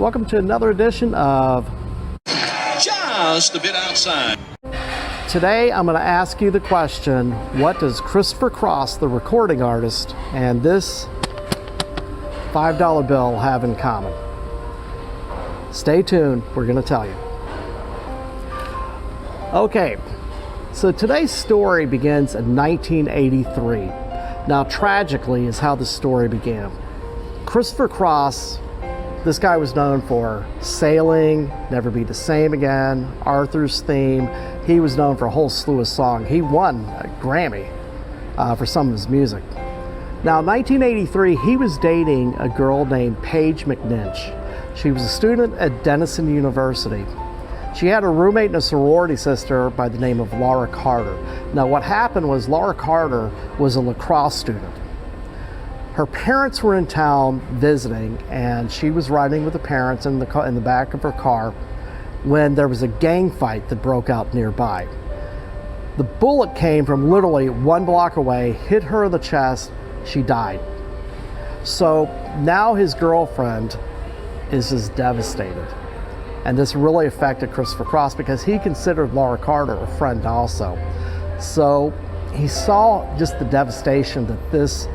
Welcome to another edition of Just a Bit Outside. Today I'm going to ask you the question, what does Christopher Cross, the recording artist, and this $5 bill have in common? Stay tuned, we're going to tell you. Okay, so today's story begins in 1983. Now, tragically is how the story began. Christopher Cross, this guy was known for Sailing, Never Be the Same Again, Arthur's Theme. He was known for a whole slew of songs. He won a Grammy for some of his music. Now, in 1983, he was dating a girl named Paige McNinch. She was a student at Denison University. She had a roommate and a sorority sister by the name of Laura Carter. Now, what happened was Laura Carter was a lacrosse student. Her parents were in town visiting, and she was riding with the parents in the back of her car when there was a gang fight that broke out nearby. The bullet came from literally 1 block away, hit her in the chest, she died. So now his girlfriend is just devastated. And this really affected Christopher Cross because he considered Laura Carter a friend also. So he saw just the devastation that this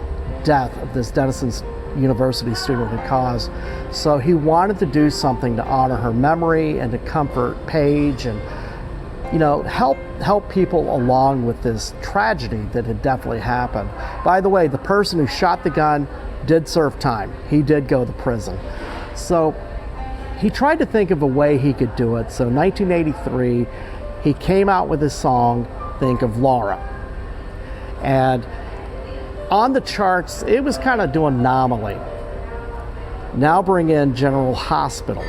death of this Denison University student had caused. So he wanted to do something to honor her memory and to comfort Paige and, you know, help people along with this tragedy that had definitely happened. By the way, the person who shot the gun did serve time. He did go to prison. So he tried to think of a way he could do it. So in 1983, he came out with his song, Think of Laura. And on the charts, it was kind of doing nominally. Now bring in General Hospital.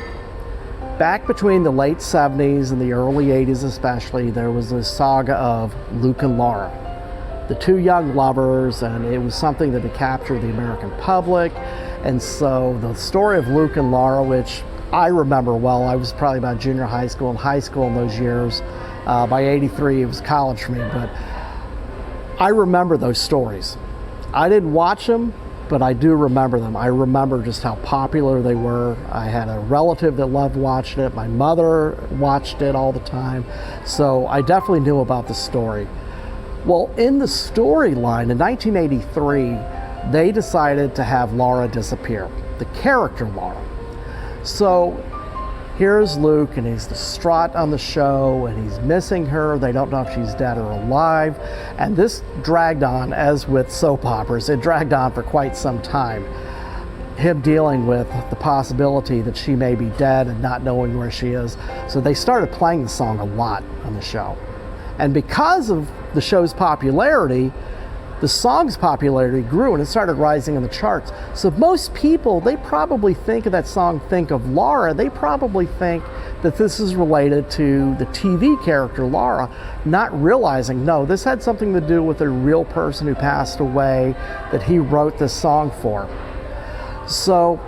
Back between the late 70s and the early 80s especially, there was this saga of Luke and Laura, the two young lovers, and it was something that had captured the American public. And so the story of Luke and Laura, which I remember well, I was probably about junior high school and high school in those years. By 83, it was college for me, but I remember those stories. I didn't watch them, but I do remember them. I remember just how popular they were. I had a relative that loved watching it. My mother watched it all the time. So I definitely knew about the story. Well, in the storyline, in 1983, they decided to have Laura disappear, the character Laura. So here's Luke, and he's distraught on the show, and he's missing her. They don't know if she's dead or alive. And this dragged on, as with soap operas, it dragged on for quite some time. Him dealing with the possibility that she may be dead and not knowing where she is. So they started playing the song a lot on the show. And because of the show's popularity, the song's popularity grew and it started rising in the charts. So most people, they probably think of that song, Think of Laura, they probably think that this is related to the TV character Laura, not realizing, no, this had something to do with a real person who passed away that he wrote this song for. So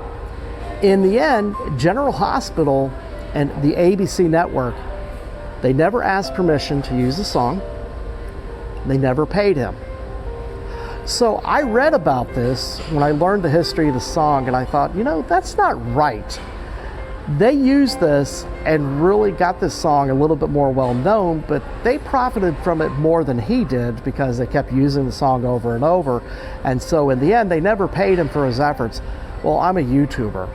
in the end, General Hospital and the ABC network, they never asked permission to use the song. They never paid him. So I read about this when I learned the history of the song, and I thought, you know, that's not right. They used this and really got this song a little bit more well known, but they profited from it more than he did because they kept using the song over and over. And so in the end, they never paid him for his efforts. Well, I'm a YouTuber.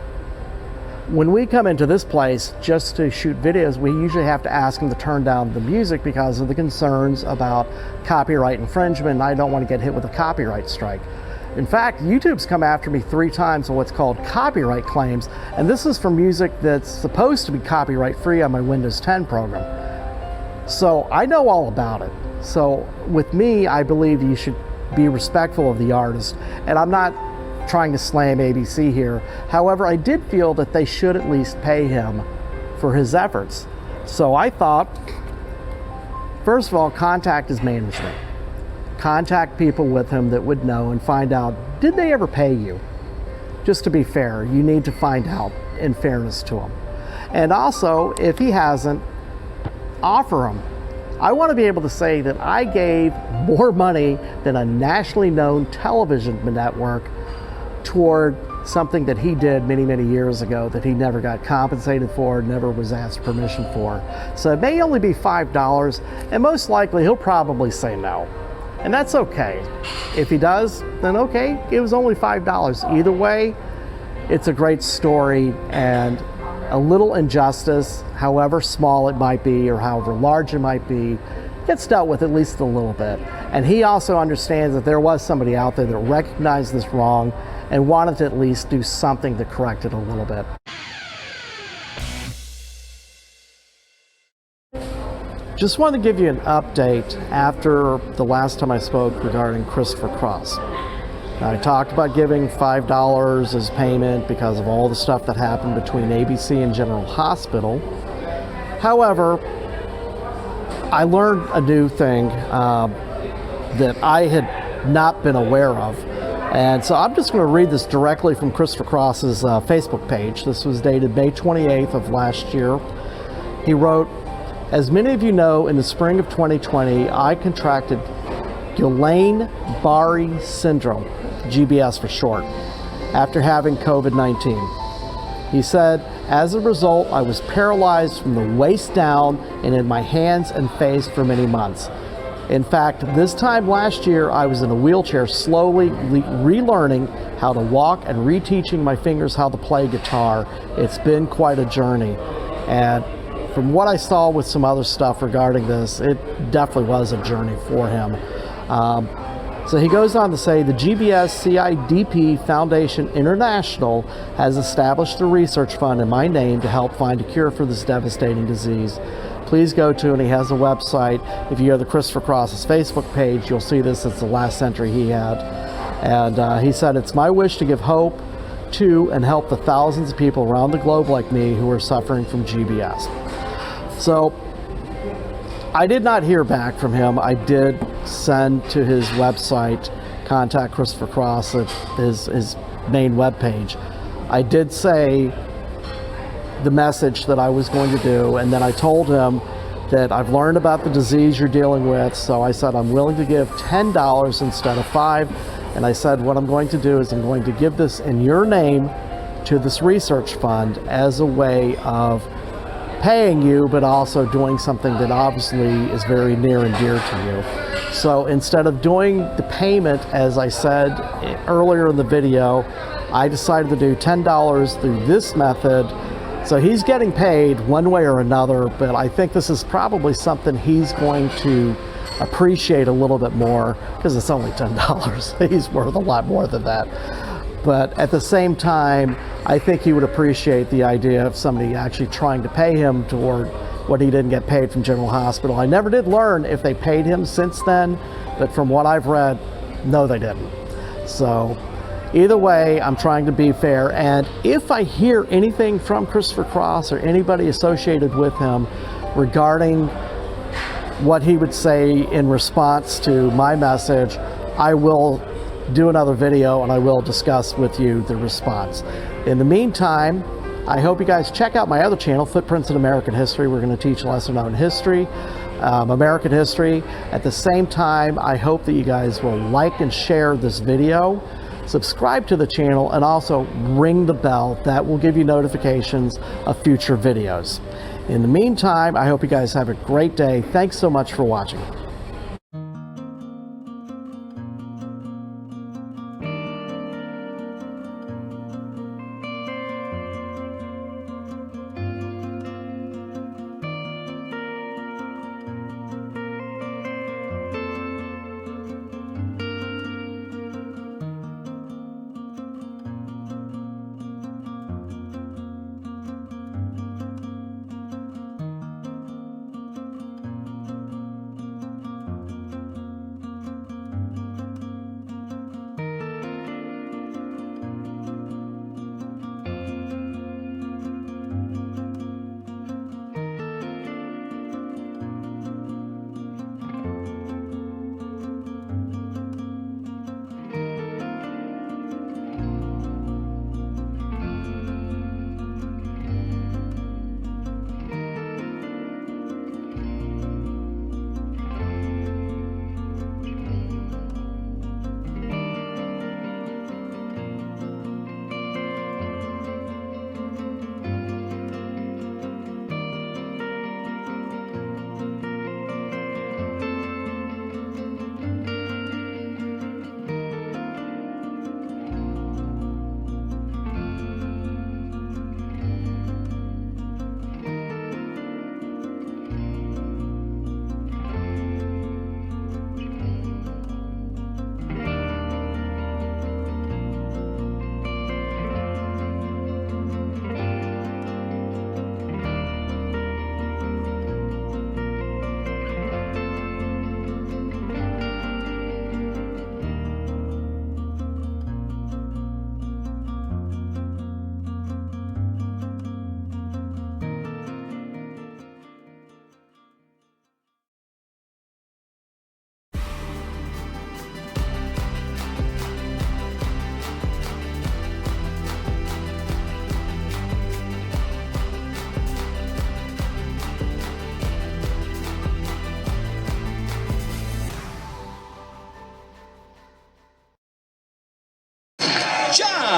When we come into this place just to shoot videos, we usually have to ask them to turn down the music because of the concerns about copyright infringement, and I don't want to get hit with a copyright strike. In fact, YouTube's come after me 3 times on what's called copyright claims, and this is for music that's supposed to be copyright free on my Windows 10 program. So I know all about it. So with me, I believe you should be respectful of the artist, and I'm not trying to slam ABC here. However, I did feel that they should at least pay him for his efforts. So I thought, first of all, contact his management. Contact people with him that would know and find out, did they ever pay you? Just to be fair, you need to find out in fairness to him. And also, if he hasn't, offer him. I want to be able to say that I gave more money than a nationally known television network toward something that he did many, many years ago that he never got compensated for, never was asked permission for. So it may only be $5, and most likely he'll probably say no. And that's okay. If he does, then okay, it was only $5. Either way, it's a great story, and a little injustice, however small it might be or however large it might be, gets dealt with at least a little bit. And he also understands that there was somebody out there that recognized this wrong and wanted to at least do something to correct it a little bit. Just wanted to give you an update after the last time I spoke regarding Christopher Cross. Now, I talked about giving $5 as payment because of all the stuff that happened between ABC and General Hospital. However, I learned a new thing that I had not been aware of. And so I'm just going to read this directly from Christopher Cross's Facebook page. This was dated May 28th of last year. He wrote, "As many of you know, in the spring of 2020, I contracted Guillaine-Barre Syndrome, GBS for short, after having COVID-19. He said, as a result, I was paralyzed from the waist down and in my hands and face for many months. In fact, this time last year, I was in a wheelchair, slowly relearning how to walk and reteaching my fingers how to play guitar. It's been quite a journey." And from what I saw with some other stuff regarding this, it definitely was a journey for him. So he goes on to say, the GBS CIDP Foundation International has established a research fund in my name to help find a cure for this devastating disease. Please go to, and he has a website. If you go to Christopher Cross's Facebook page, you'll see this. It's the last entry he had. And he said, it's my wish to give hope to and help the thousands of people around the globe like me who are suffering from GBS. So I did not hear back from him. I did send to his website, contact Christopher Cross at his main webpage. I did say the message that I was going to do, and then I told him that I've learned about the disease you're dealing with, so I said I'm willing to give $10 instead of $5, and I said what I'm going to do is I'm going to give this in your name to this research fund as a way of paying you, but also doing something that obviously is very near and dear to you. So instead of doing the payment, as I said earlier in the video, I decided to do $10 through this method. So he's getting paid one way or another, but I think this is probably something he's going to appreciate a little bit more because it's only $10. He's worth a lot more than that. But at the same time, I think he would appreciate the idea of somebody actually trying to pay him toward what he didn't get paid from General Hospital. I never did learn if they paid him since then, but from what I've read, no, they didn't. So either way, I'm trying to be fair, and if I hear anything from Christopher Cross or anybody associated with him regarding what he would say in response to my message, I will do another video and I will discuss with you the response. In the meantime, I hope you guys check out my other channel, Footprints in American History. We're going to teach lesser known history, American history. At the same time, I hope that you guys will like and share this video, subscribe to the channel, and also ring the bell. That will give you notifications of future videos. In the meantime, I hope you guys have a great day. Thanks so much for watching.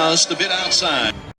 Just a bit outside.